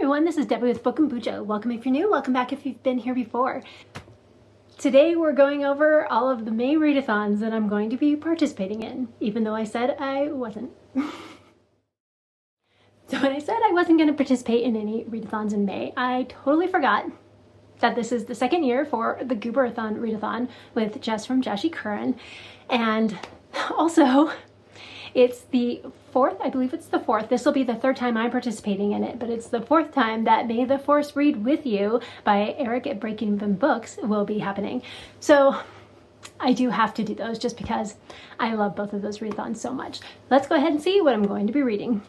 everyone, this is Debbie with Book and Bujo. Welcome if you're new, welcome back if you've been here before. Today we're going over all of the May Readathons that I'm going to be participating in, even though I said I wasn't. So when I said I wasn't going to participate in any Readathons in May, I totally forgot that this is the second year for the Gooberathon Readathon with Jess from Jashi Curran, and also it's the fourth, I believe it's the fourth. This will be the third time I'm participating in it, but it's the fourth time that May the Force Read With You by Eric at Breaking Even Books will be happening. So I do have to do those just because I love both of those readathons so much. Let's go ahead and see what I'm going to be reading.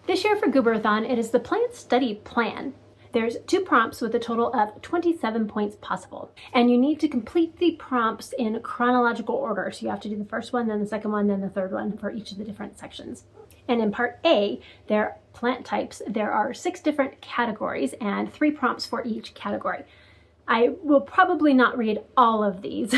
This year for Gooberathon, it is the Plant Study Plan. There's 2 prompts with a total of 27 points possible. And you need to complete the prompts in chronological order. So you have to do the first one, then the second one, then the third one for each of the different sections. And in part A, there are plant types. There are 6 different categories and 3 prompts for each category. I will probably not read all of these.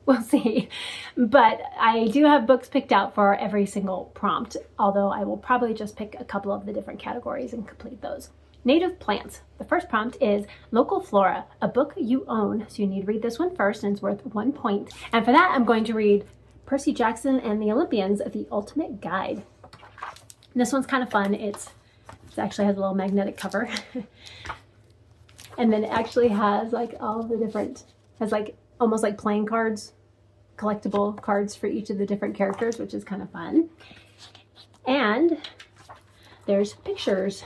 We'll see. But I do have books picked out for every single prompt, although I will probably just pick a couple of the different categories and complete those. Native plants. The first prompt is Local Flora, a book you own. So you need to read this one first and it's worth 1 point. And for that, I'm going to read Percy Jackson and the Olympians, The Ultimate Guide. And this one's kind of fun. It actually has a little magnetic cover. And then it actually has like all the different, has like almost like playing cards, collectible cards for each of the different characters, which is kind of fun. And there's pictures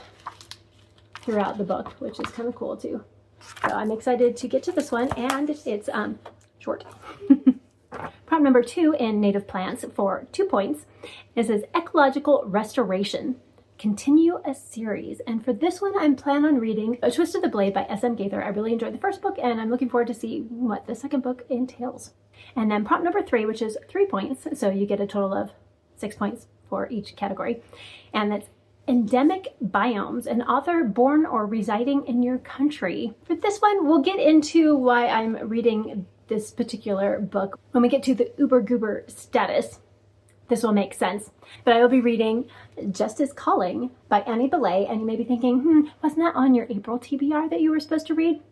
throughout the book, which is kind of cool too. So I'm excited to get to this one, and it's short. Prompt number 2 in Native Plants for 2 points. It says Ecological Restoration. Continue a series. And for this one, I'm planning on reading A Twist of the Blade by S.M. Gaither. I really enjoyed the first book, and I'm looking forward to see what the second book entails. And then prompt number 3, which is 3 points. So you get a total of 6 points for each category. And that's Endemic Biomes, an author born or residing in your country. For this one, we'll get into why I'm reading this particular book when we get to the Goober status. This will make sense. But I will be reading Justice Calling by Annie Belay, and you may be thinking, wasn't that on your April TBR that you were supposed to read?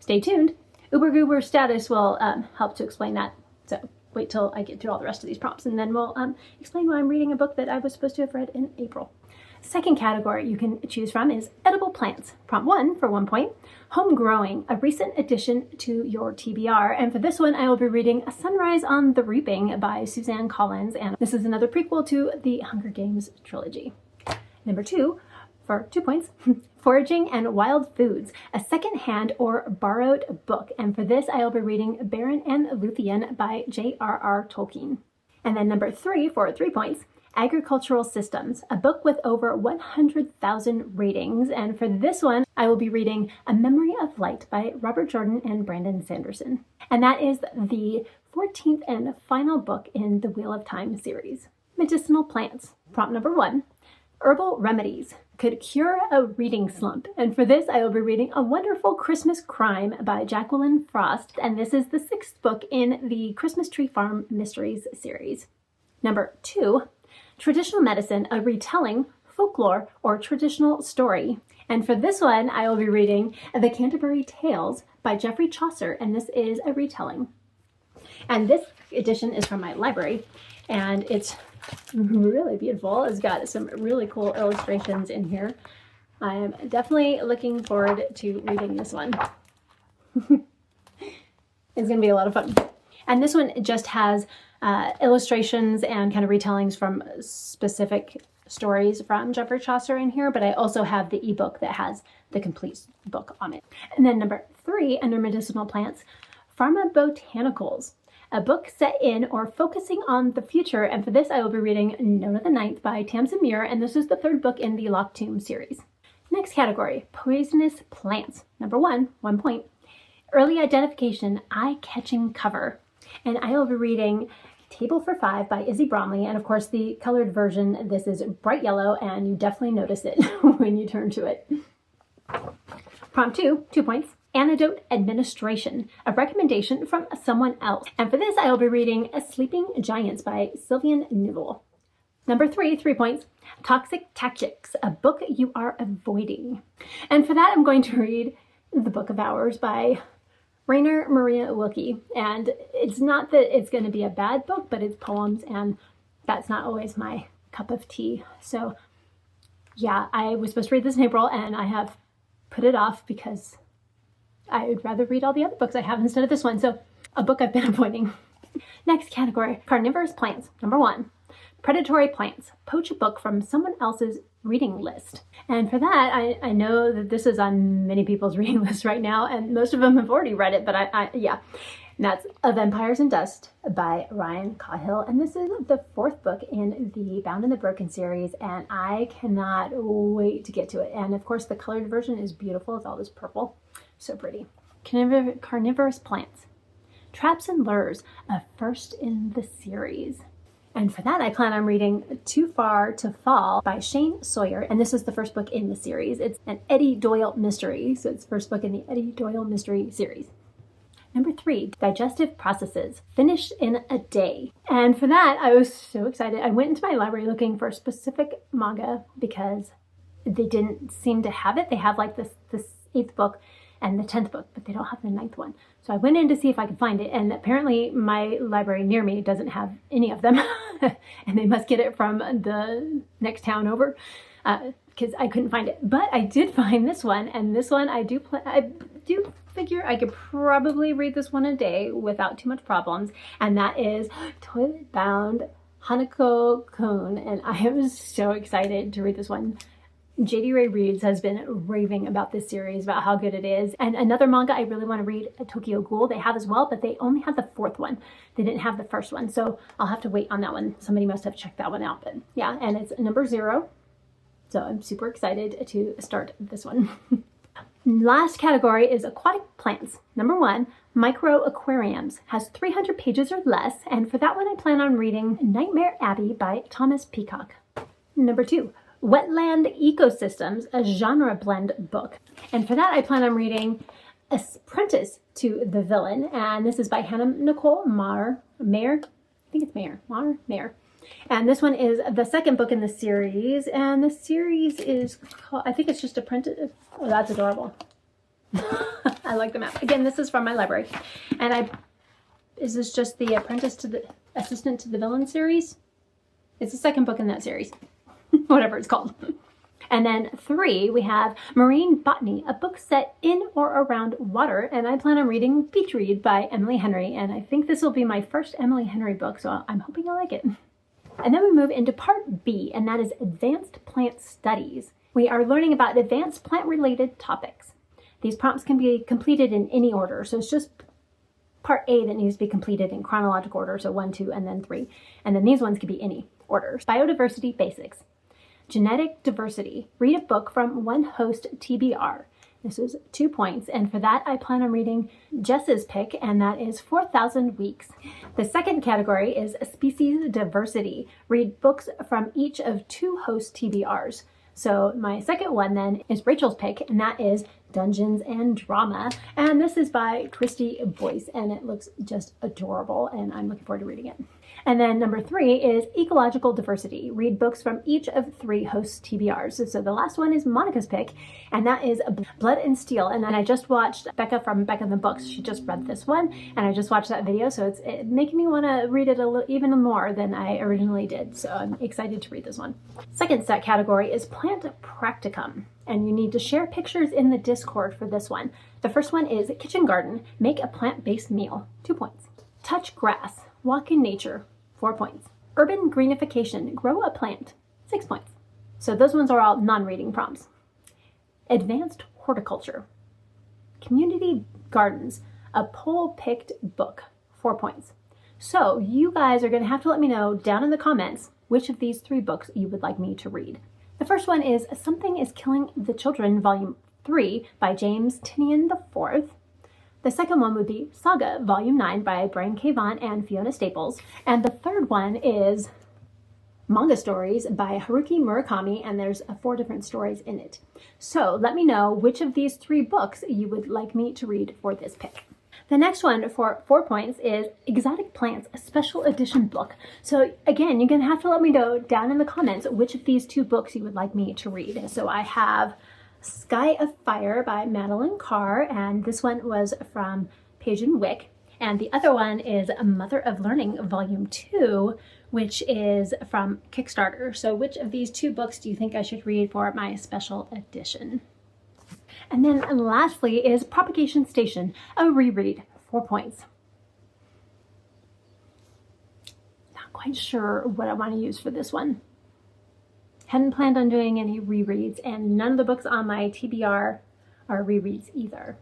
Stay tuned. Goober status will help to explain that. So wait till I get through all the rest of these prompts, and then we'll explain why I'm reading a book that I was supposed to have read in April. Second category you can choose from is Edible Plants. Prompt 1 for 1 point. Home Growing, a recent addition to your TBR. And for this one, I will be reading A Sunrise on the Reaping by Suzanne Collins. And this is another prequel to the Hunger Games trilogy. Number 2 for 2 points. Foraging and Wild Foods, a second-hand or borrowed book. And for this, I will be reading Baron and Luthien by J.R.R. Tolkien. And then number 3 for 3 points. Agricultural Systems, a book with over 100,000 ratings. And for this one, I will be reading A Memory of Light by Robert Jordan and Brandon Sanderson. And that is the 14th and final book in the Wheel of Time series. Medicinal Plants. Prompt number 1. Herbal Remedies could cure a reading slump. And for this, I will be reading A Wonderful Christmas Crime by Jacqueline Frost. And this is the 6th book in the Christmas Tree Farm Mysteries series. Number 2. Traditional Medicine, a retelling, folklore, or traditional story. And for this one, I will be reading The Canterbury Tales by Geoffrey Chaucer, and this is a retelling. And this edition is from my library, and it's really beautiful. It's got some really cool illustrations in here. I am definitely looking forward to reading this one. It's going to be a lot of fun. And this one just has illustrations and kind of retellings from specific stories from Geoffrey Chaucer in here, but I also have the ebook that has the complete book on it. And then number 3 under Medicinal Plants, Pharmabotanicals, a book set in or focusing on the future. And for this, I will be reading Nona the Ninth by Tamsin Muir, and this is the 3rd book in the Locked Tomb series. Next category, Poisonous Plants. Number 1, 1 point. Early Identification, Eye-Catching Cover. And I will be reading Table for 5 by Izzy Bromley. And of course, the colored version, this is bright yellow, and you definitely notice it when you turn to it. Prompt 2, 2 points. Antidote Administration, a recommendation from someone else. And for this, I will be reading Sleeping Giants by Sylvian Newell. Number 3, 3 points. Toxic Tactics, a book you are avoiding. And for that, I'm going to read The Book of Hours by Rainer Maria Wilke. And it's not that it's going to be a bad book, but it's poems, and that's not always my cup of tea. So yeah, I was supposed to read this in April, and I have put it off because I would rather read all the other books I have instead of this one. So a book I've been avoiding. Next category, carnivorous plants. Number 1, predatory plants. Poach a book from someone else's reading list. And for that, I know that this is on many people's reading list right now, and most of them have already read it, but yeah. And that's A Vampires and Dust by Ryan Cahill. And this is the 4th book in the Bound and the Broken series, and I cannot wait to get to it. And of course, the colored version is beautiful. It's all this purple. So pretty. Carnivorous plants. Traps and Lures, a first in the series. And for that, I plan on reading Too Far to Fall by Shane Sawyer. And this is the first book in the series. It's an Eddie Doyle mystery. So it's the first book in the Eddie Doyle mystery series. Number 3, Digestive Processes, finished in a day. And for that, I was so excited. I went into my library looking for a specific manga because they didn't seem to have it. They have like this 8th book and the 10th book, but they don't have the 9th one. So I went in to see if I could find it, and apparently my library near me doesn't have any of them, and they must get it from the next town over, because I couldn't find it. But I did find this one, and this one I do figure I could probably read this one a day without too much problems, and that is Toilet Bound Hanako-kun, and I am so excited to read this one. J.D. Ray Reads has been raving about this series, about how good it is. And another manga I really want to read, Tokyo Ghoul, they have as well, but they only have the 4th one. They didn't have the 1st one, so I'll have to wait on that one. Somebody must have checked that one out, but yeah, and it's number 0. So I'm super excited to start this one. Last category is aquatic plants. Number 1, Micro Aquariums, has 300 pages or less, and for that one I plan on reading Nightmare Abbey by Thomas Peacock. Number 2, Wetland Ecosystems, a genre blend book. And for that, I plan on reading Apprentice to the Villain. And this is by Hannah Nicole Mayer. I think it's Mayer. And this one is the 2nd book in the series. And the series is called, I think it's just Apprentice. Oh, that's adorable. I like the map. Again, this is from my library. And is this just the Assistant to the Villain series? It's the 2nd book in that series. Whatever it's called. And then 3, we have Marine Botany, a book set in or around water, and I plan on reading Beach Read by Emily Henry, and I think this will be my first Emily Henry book, so I'm hoping I like it. And then we move into part B, and that is Advanced Plant Studies. We are learning about advanced plant-related topics. These prompts can be completed in any order, so it's just part A that needs to be completed in chronological order, so 1, 2, and then 3. And then these ones could be any order. Biodiversity Basics. Genetic Diversity. Read a book from one host TBR. This is 2 points, and for that I plan on reading Jess's pick, and that is 4,000 Weeks. The 2nd category is Species Diversity. Read books from each of 2 host TBRs. So my 2nd one then is Rachel's pick, and that is Dungeons and Drama. And this is by Christy Boyce, and it looks just adorable, and I'm looking forward to reading it. And then number 3 is Ecological Diversity. Read books from each of 3 host TBRs. So the last one is Monica's pick, and that is Blood and Steel. And then I just watched Becca from Becca and the Books. She just read this one, and I just watched that video, so it's making me want to read it even more than I originally did. So I'm excited to read this one. 2nd set category is Plant Practicum, and you need to share pictures in the Discord for this one. The first one is Kitchen Garden. Make a plant-based meal. 2 points. Touch Grass. Walk in Nature. 4 points. Urban Greenification. Grow a Plant. 6 points. So those ones are all non-reading prompts. Advanced Horticulture. Community Gardens. A poll-picked book. 4 points. So you guys are going to have to let me know down in the comments which of these 3 books you would like me to read. The first one is Something is Killing the Children, Volume 3 by James Tinian IV. The second one would be Saga, Volume 9 by Brian K. Vaughan and Fiona Staples. And the third one is Manga Stories by Haruki Murakami, and there's 4 different stories in it. So let me know which of these 3 books you would like me to read for this pick. The next one for 4 points is Exotic Plants, a special edition book. So again, you're going to have to let me know down in the comments which of these 2 books you would like me to read. So I have Sky of Fire by Madeline Carr, and this one was from Page and Wick. And the other one is Mother of Learning Volume 2, which is from Kickstarter. So which of these 2 books do you think I should read for my special edition? And then lastly is Propagation Station, a reread, 4 points. Not quite sure what I want to use for this one. Hadn't planned on doing any rereads, and none of the books on my TBR are rereads either.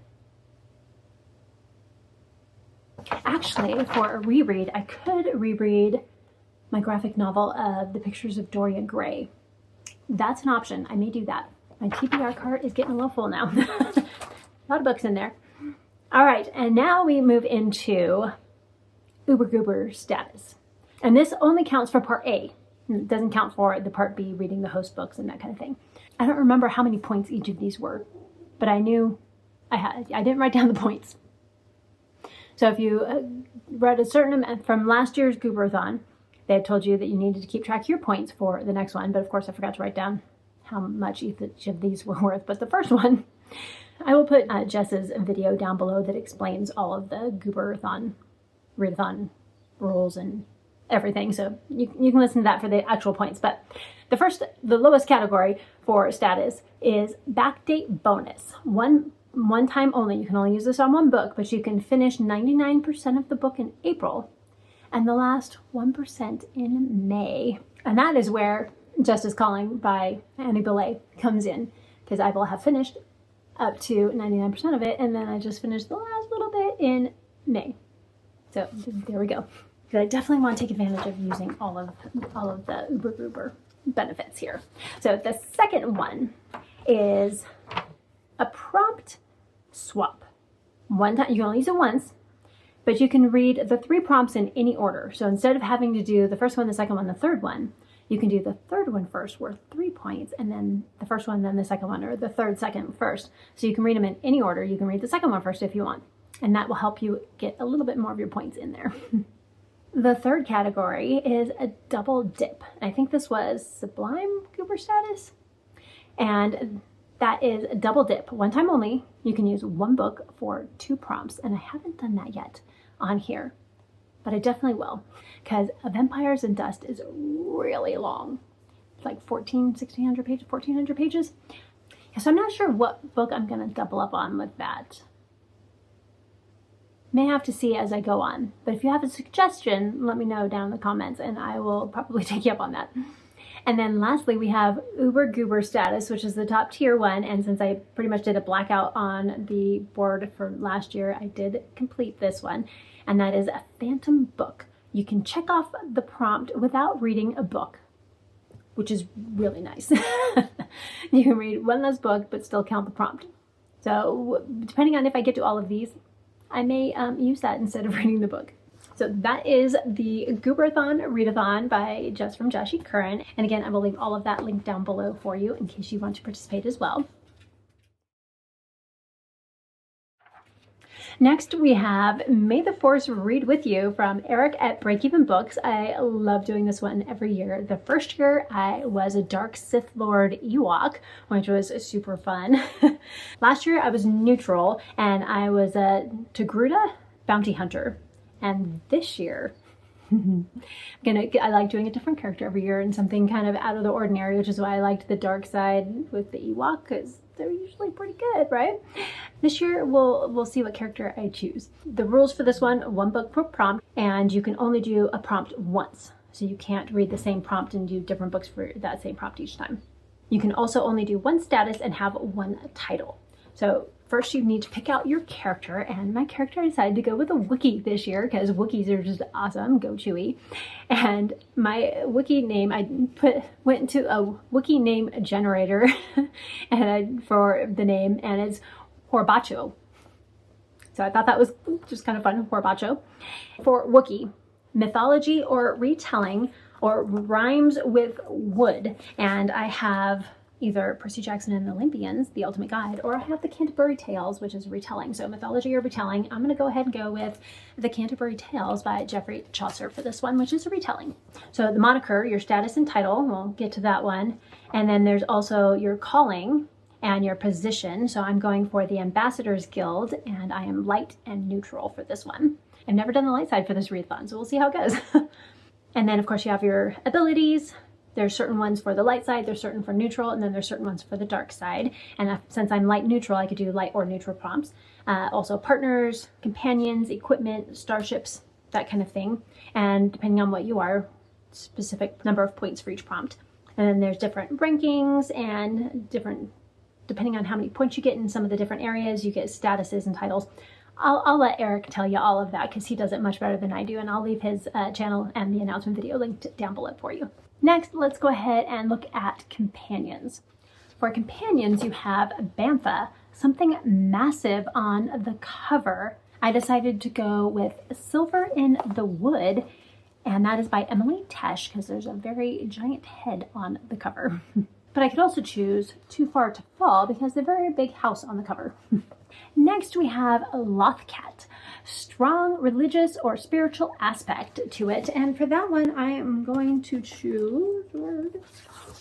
Actually, for a reread, I could reread my graphic novel of The Pictures of Dorian Gray. That's an option. I may do that. My TBR cart is getting a little full now. A lot of books in there. All right, and now we move into Goober status. And this only counts for part A. It doesn't count for the part B, reading the host books and that kind of thing. I don't remember how many points each of these were, but I knew I didn't write down the points. So if you read a certain amount from last year's Gooberathon, they had told you that you needed to keep track of your points for the next one, but of course I forgot to write down how much each of these were worth. But the first one, I will put Jess's video down below that explains all of the Gooberathon, Readathon rules and everything. So you can listen to that for the actual points. But the lowest category for status is backdate bonus. One time only. You can only use this on 1 book, but you can finish 99% of the book in April and the last 1% in May. And that is where Justice Calling by Annie Belay comes in, because I will have finished up to 99% of it, and then I just finished the last little bit in May. So there we go. Because I definitely want to take advantage of using all of the Goober benefits here. So the second one is a prompt swap. One time, you can only use it once, but you can read the 3 prompts in any order. So instead of having to do the first one, the second one, the third one, you can do the third one first, worth 3 points, and then the first one, then the second one, or the third, second, first. So you can read them in any order. You can read the second one first if you want, and that will help you get a little bit more of your points in there. The third category is a double dip. I think this was Sublime Goober status, and that is a double dip, one time only. You can use 1 book for 2 prompts, and I haven't done that yet on here, but I definitely will, because Vampires and Dust is really long. It's like 1,600 pages, 1,400 pages. So I'm not sure what book I'm going to double up on with that. May have to see as I go on, but if you have a suggestion, let me know down in the comments, and I will probably take you up on that. And then lastly, we have Goober status, which is the top tier one. And since I pretty much did a blackout on the board for last year, I did complete this one. And that is a phantom book. You can check off the prompt without reading a book, which is really nice. You can read one less book, but still count the prompt. So depending on if I get to all of these, I may use that instead of reading the book. So that is the Gooberathon Readathon by Jess from Joshi Curran. And again, I will leave all of that linked down below for you in case you want to participate as well. Next, we have May the Force Read With You from Eric at Breakeven Books. I love doing this one every year. The first year, I was a Dark Sith Lord Ewok, which was super fun. Last year, I was neutral, and I was a Togruta Bounty Hunter. And this year, I like doing a different character every year and something kind of out of the ordinary, which is why I liked the dark side with the Ewok, because they're usually pretty good, right? This year, we'll see what character I choose. The rules for this one book per prompt, and you can only do a prompt once. So you can't read the same prompt and do different books for that same prompt each time. You can also only do 1 status and have 1 title. So first you need to pick out your character, and my character, I decided to go with a Wookiee this year because Wookiees are just awesome. Go Chewie. And my Wookiee name, I went into a Wookiee name generator and for the name, and it's Horbacho. So I thought that was just kind of fun, Horbacho. For Wookiee, mythology or retelling or rhymes with wood, and I have either Percy Jackson and the Olympians, The Ultimate Guide, or I have the Canterbury Tales, which is a retelling. So mythology or retelling, I'm going to go ahead and go with the Canterbury Tales by Geoffrey Chaucer for this one, which is a retelling. So the moniker, your status and title, we'll get to that one. And then there's also your calling and your position. So I'm going for the Ambassadors Guild, and I am light and neutral for this one. I've never done the light side for this readathon, so we'll see how it goes. And then of course you have your abilities. There's certain ones for the light side, there's certain for neutral, and then there's certain ones for the dark side. And since I'm light neutral, I could do light or neutral prompts. Also partners, companions, equipment, starships, that kind of thing. And depending on what you are, specific number of points for each prompt. And then there's different rankings and different, depending on how many points you get in some of the different areas, you get statuses and titles. I'll let Eric tell you all of that because he does it much better than I do, and I'll leave his channel and the announcement video linked down below for you. Next, let's go ahead and look at companions. For companions, you have Bantha, something massive on the cover. I decided to go with Silver in the Wood, and that is by Emily Tesh because there's a very giant head on the cover. But I could also choose Too Far to Fall because there's a very big house on the cover. Next, we have Lothcat, strong religious or spiritual aspect to it. And for that one, I am going to choose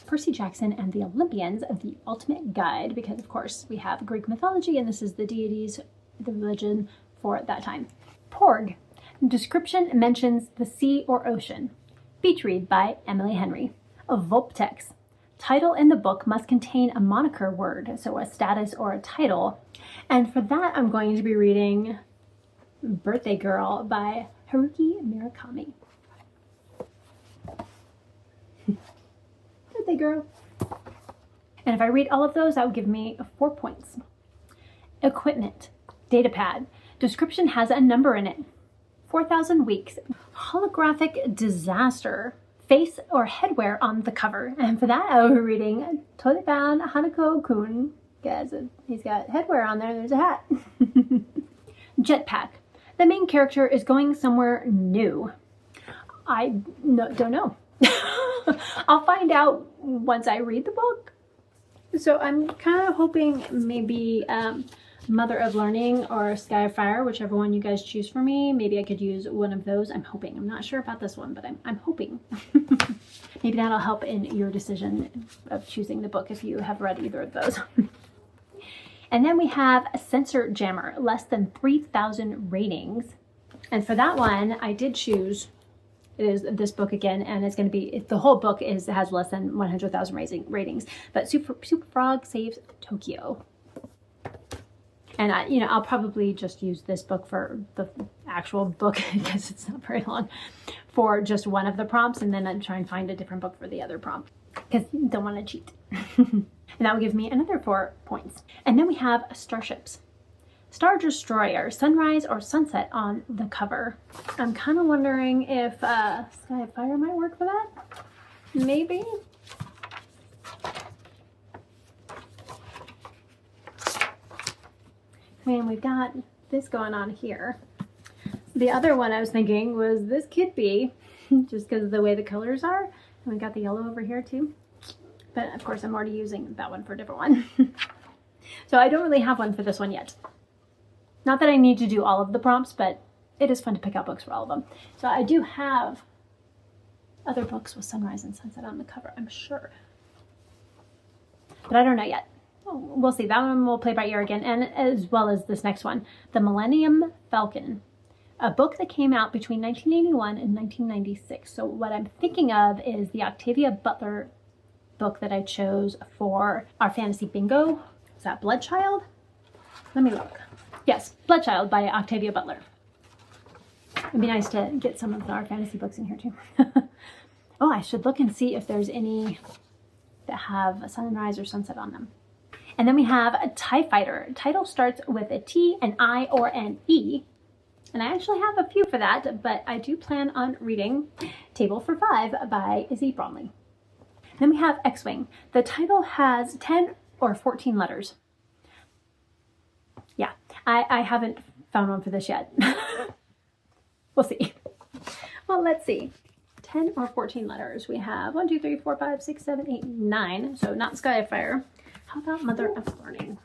Percy Jackson and the Olympians, The Ultimate Guide, because of course we have Greek mythology and this is the deities, the religion for that time. Porg, description mentions the sea or ocean. Beach read by Emily Henry. Vulptex, title in the book must contain a moniker word, so a status or a title. And for that, I'm going to be reading Birthday Girl by Haruki Murakami. Birthday Girl. And if I read all of those, that would give me 4 points. Equipment. Datapad. Description has a number in it. 4,000 weeks. Holographic disaster. Face or headwear on the cover. And for that, I will be reading Todeban Hanako-kun. He's got headwear on there. There's a hat. Jetpack. The main character is going somewhere new. I don't know. I'll find out once I read the book. So I'm kind of hoping maybe Mother of Learning or Sky of Fire, whichever one you guys choose for me. Maybe I could use one of those. I'm hoping. I'm not sure about this one, but I'm hoping. Maybe that'll help in your decision of choosing the book if you have read either of those. And then we have a Sensor Jammer, less than 3,000 ratings. And for that one, I did choose, it is this book again, and it's going to be, the whole book has less than 100,000 ratings. But Super Frog Saves Tokyo. And I'll probably just use this book for the actual book because it's not very long, for just one of the prompts, and then I'd try and find a different book for the other prompt because I don't want to cheat. And that will give me another 4 points. And then we have Starships. Star Destroyer, sunrise or sunset on the cover. I'm kind of wondering if Sky of Fire might work for that. Maybe. And we've got this going on here. The other one I was thinking was this could be, just because of the way the colors are. And we got the yellow over here too. But of course I'm already using that one for a different one. So I don't really have one for this one yet. Not that I need to do all of the prompts, but it is fun to pick out books for all of them. So I do have other books with sunrise and sunset on the cover, I'm sure. But I don't know yet. We'll see. That one we'll play by ear again, and as well as this next one, The Millennium Falcon, a book that came out between 1981 and 1996. So what I'm thinking of is the Octavia Butler book that I chose for our fantasy bingo. Is that Bloodchild? Let me look. Yes, Bloodchild by Octavia Butler. It'd be nice to get some of our fantasy books in here too. Oh, I should look and see if there's any that have a sunrise or sunset on them. And then we have a TIE Fighter. Title starts with a T, an I, or an E. And I actually have a few for that, but I do plan on reading Table for Five by Izzy Bromley. Then we have X-Wing. The title has 10 or 14 letters. Yeah, I haven't found one for this yet. We'll see. Well, let's see. 10 or 14 letters. We have 1, 2, 3, 4, 5, 6, 7, 8, 9. So not Sky of Fire. How about Mother of Learning?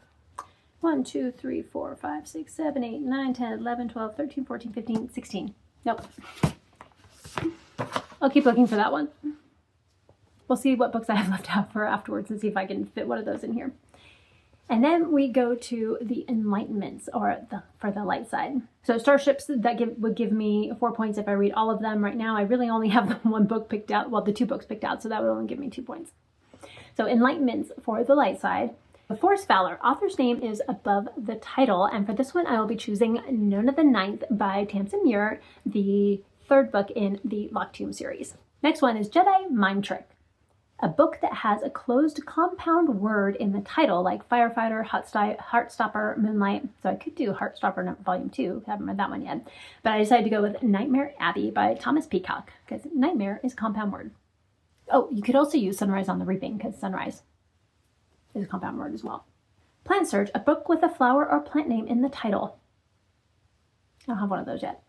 1, 2, 3, 4, 5, 6, 7, 8, 9, 10, 11, 12, 13, 14, 15, 16. Nope. I'll keep looking for that one. We'll see what books I have left out for afterwards and see if I can fit one of those in here. And then we go to the Enlightenments, or for the light side. So starships that would give me 4 points if I read all of them. Right now, I really only have the one book picked out, well, the 2 books picked out, so that would only give me 2 points. So Enlightenments for the light side. The Force Valor, author's name is above the title, and for this one I will be choosing Nona the Ninth by Tamsin Muir, the 3rd book in the Locked Tomb series. Next one is Jedi Mind Trick, a book that has a closed compound word in the title, like Firefighter, Heartstopper, Moonlight. So I could do Heartstopper Volume 2, I haven't read that one yet. But I decided to go with Nightmare Abbey by Thomas Peacock, because nightmare is a compound word. Oh, you could also use Sunrise on the Reaping, because sunrise is a compound word as well. Plant Search, a book with a flower or plant name in the title. I don't have one of those yet.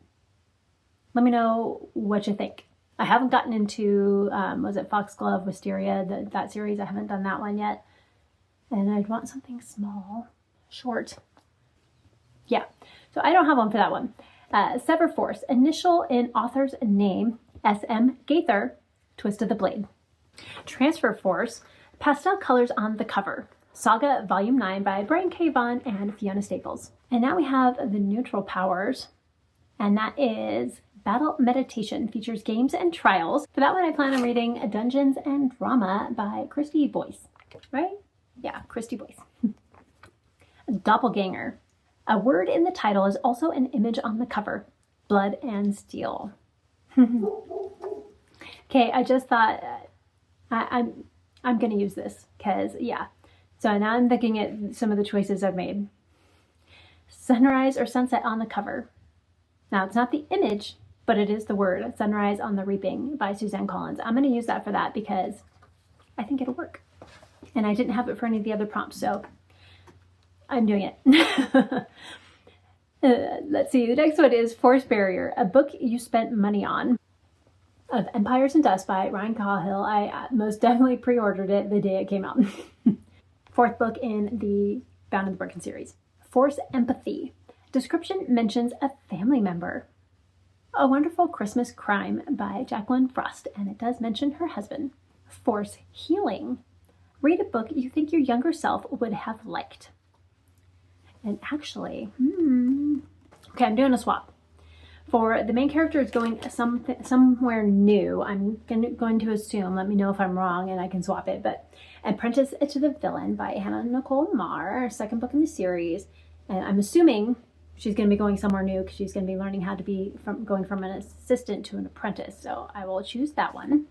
Let me know what you think. I haven't gotten into, was it Foxglove, Wisteria, that series. I haven't done that one yet. And I'd want something small, short. Yeah, so I don't have one for that one. Sever Force, initial in author's name, S.M. Gaither, Twist of the Blade. Transfer Force, pastel colors on the cover. Saga Volume 9 by Brian K. Vaughan and Fiona Staples. And now we have the neutral powers, and that is Battle Meditation, features games and trials. For that one, I plan on reading Dungeons and Drama by Christy Boyce, right? Yeah, Christy Boyce. Doppelganger. A word in the title is also an image on the cover. Blood and Steel. Okay, I just thought I'm going to use this because, yeah. So now I'm looking at some of the choices I've made. Sunrise or sunset on the cover. Now, it's not the image, but it is the word, Sunrise on the Reaping by Suzanne Collins. I'm going to use that for that because I think it'll work. And I didn't have it for any of the other prompts, so I'm doing it. Let's see, the next one is Force Barrier, a book you spent money on, of Empires and Dust by Ryan Cahill. I most definitely pre-ordered it the day it came out. 4th book in the Bound in the Broken series. Force Empathy. Description mentions a family member. A Wonderful Christmas Crime by Jacqueline Frost, and it does mention her husband. Force Healing. Read a book you think your younger self would have liked. And actually, okay, I'm doing a swap. For the main character is going somewhere new. I'm going to assume, let me know if I'm wrong and I can swap it, but Apprentice to the Villain by Hannah Nicole Marr, 2nd book in the series. And I'm assuming she's going to be going somewhere new because she's going to be learning how to be going from an assistant to an apprentice. So I will choose that one.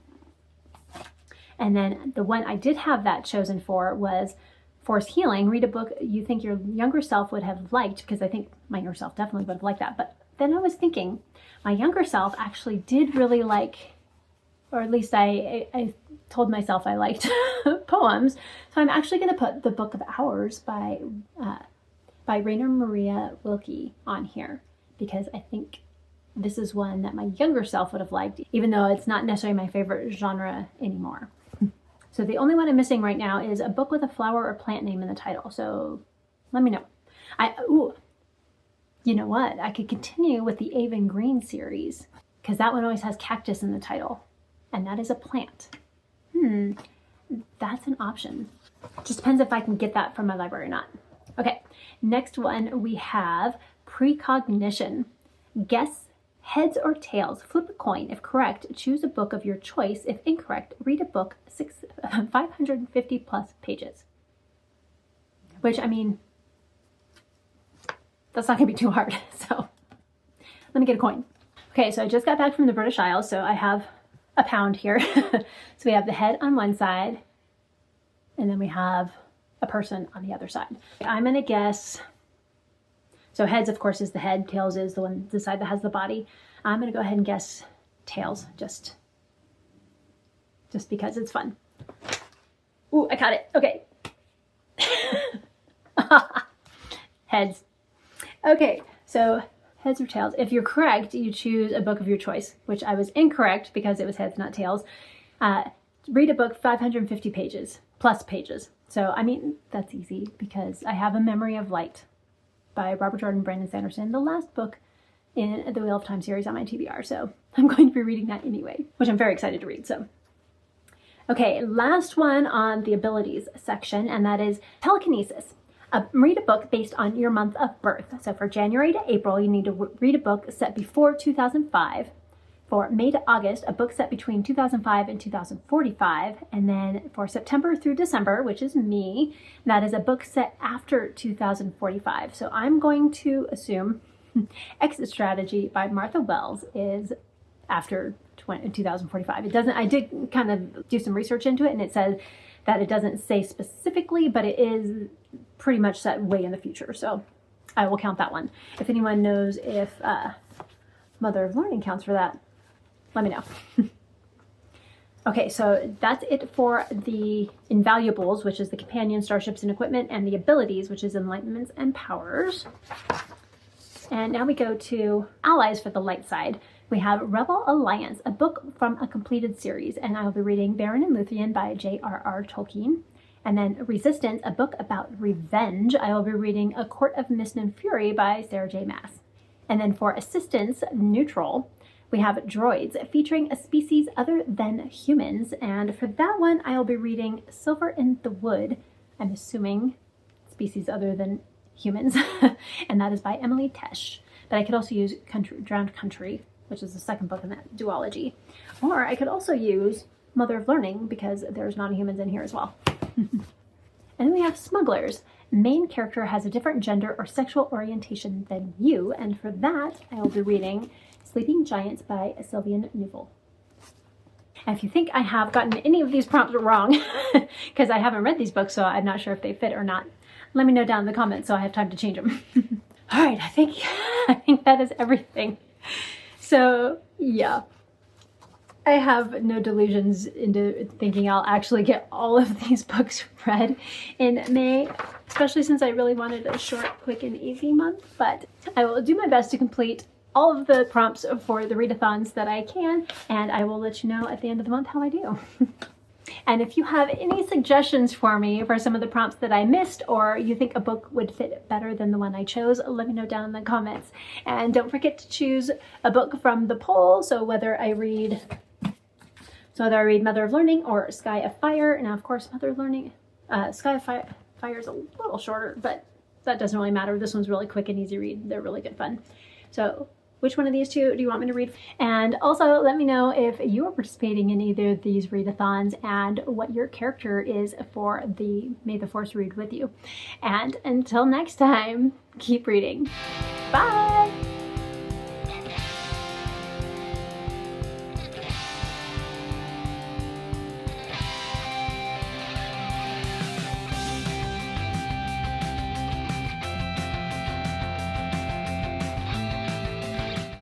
And then the one I did have that chosen for was Force Healing. Read a book you think your younger self would have liked, because I think my younger self definitely would have liked that. But then I was thinking my younger self actually did really like, or at least I told myself I liked poems. So I'm actually going to put The Book of Hours by Rainer Maria Wilke on here, because I think this is one that my younger self would have liked, even though it's not necessarily my favorite genre anymore. So the only one I'm missing right now is a book with a flower or plant name in the title. So let me know. You know what? I could continue with the Avon Green series, because that one always has cactus in the title, and that is a plant. That's an option. Just depends if I can get that from my library or not. Okay, next one we have Precognition. Guess heads or tails. Flip a coin. If correct, choose a book of your choice. If incorrect, read a book 550 plus pages. Which, I mean, that's not going to be too hard. So let me get a coin. Okay, so I just got back from the British Isles, so I have a pound here. So we have the head on one side, and then we have a person on the other side. I'm going to guess, so heads, of course, is the head. Tails is the side that has the body. I'm going to go ahead and guess tails, just because it's fun. Ooh, I caught it. Okay. Heads. Okay, so Heads or tails? If you're correct, you choose a book of your choice, which I was incorrect because it was heads, not tails. Read a book 550 pages, plus pages. So, I mean, that's easy because I have A Memory of Light by Robert Jordan, Brandon Sanderson, the last book in the Wheel of Time series on my TBR. So I'm going to be reading that anyway, which I'm very excited to read. So, okay, last one on the abilities section, and that is telekinesis. Read a book based on your month of birth. So for January to April, you need to read a book set before 2005. For May to August, a book set between 2005 and 2045. And then for September through December, which is me, that is a book set after 2045. So I'm going to assume Exit Strategy by Martha Wells is after 2045. It doesn't, I did kind of do some research into it, and it says that it doesn't say specifically, but it is pretty much set way in the future. So I will count that one. If anyone knows if Mother of Learning counts for that, let me know. Okay, so that's it for the invaluables, which is the companion, starships, and equipment, and the abilities, which is enlightenments and powers. And now we go to allies for the light side. We have Rebel Alliance, a book from a completed series, and I will be reading Baron and Luthien by J.R.R. Tolkien. And then Resistance, a book about revenge. I will be reading A Court of Mist and Fury by Sarah J. Maas. And then for assistance, neutral, we have Droids, featuring a species other than humans. And for that one, I will be reading Silver in the Wood. I'm assuming species other than humans. And that is by Emily Tesh. But I could also use Drowned Country, which is the second book in that duology. Or I could also use Mother of Learning, because there's non-humans in here as well. And then we have Smugglers. Main character has a different gender or sexual orientation than you, and for that I will be reading Sleeping Giants by Sylvian Neufeld. And if you think I have gotten any of these prompts wrong, because I haven't read these books, so I'm not sure if they fit or not, let me know down in the comments so I have time to change them. All right, I think that is everything. So yeah. I have no delusions into thinking I'll actually get all of these books read in May, especially since I really wanted a short, quick, and easy month. But I will do my best to complete all of the prompts for the readathons that I can, and I will let you know at the end of the month how I do. And if you have any suggestions for me for some of the prompts that I missed, or you think a book would fit better than the one I chose, let me know down in the comments. And don't forget to choose a book from the poll, so whether I read Mother of Learning or Sky of Fire. Now, of course, Mother of Learning, Sky of Fire is a little shorter, but that doesn't really matter. This one's really quick and easy read. They're really good fun. So which one of these two do you want me to read? And also let me know if you are participating in either of these readathons and what your character is for the May the Force read with you. And until next time, keep reading. Bye!